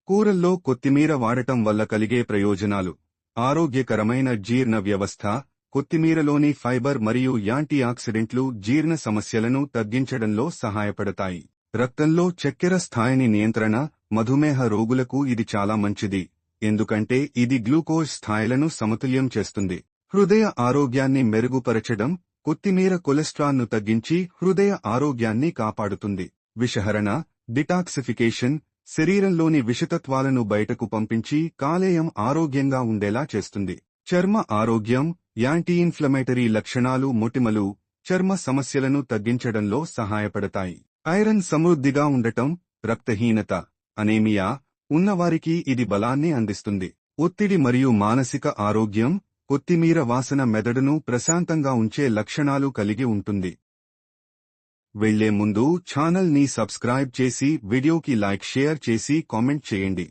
కూరల్లో కొత్తిమీర వాడటం వల్ల కలిగే ప్రయోజనాలు. ఆరోగ్యకరమైన జీర్ణ వ్యవస్థ. కొత్తిమీరలోని ఫైబర్ మరియు యాంటీ ఆక్సిడెంట్లు జీర్ణ సమస్యలను తగ్గించడంలో సహాయపడతాయి. రక్తంలో చక్కెర స్థాయిని నియంత్రణ. మధుమేహ రోగులకు ఇది చాలా మంచిది, ఎందుకంటే ఇది గ్లూకోజ్ స్థాయిలను సమతుల్యం చేస్తుంది. హృదయ ఆరోగ్యాన్ని మెరుగుపరచడం. కొత్తిమీర కొలెస్ట్రాల్ను తగ్గించి హృదయ ఆరోగ్యాన్ని కాపాడుతుంది. విషహరణ, డిటాక్సిఫికేషన్. శరీరంలోని విషతత్వాలను బయటకు పంపించి కాలేయం ఆరోగ్యంగా ఉండేలా చేస్తుంది. చర్మ ఆరోగ్యం. యాంటీ ఇన్ఫ్లమేటరీ లక్షణాలు. మొటిమలు, చర్మ సమస్యలను తగ్గించడంలో సహాయపడతాయి. ఐరన్ సమృద్ధిగా ఉండటం. రక్తహీనత, అనీమియా ఉన్నవారికి ఇది బలాన్ని అందిస్తుంది. ఒత్తిడి మరియు మానసిక ఆరోగ్యం. కొత్తిమీర వాసన మెదడును ప్రశాంతంగా ఉంచే లక్షణాలు కలిగి ఉంటుంది. వెళ్లే ముందు ఛానల్ ని సబ్స్క్రైబ్ చేసి వీడియోకి లైక్ షేర్ చేసి కామెంట్ చేయండి.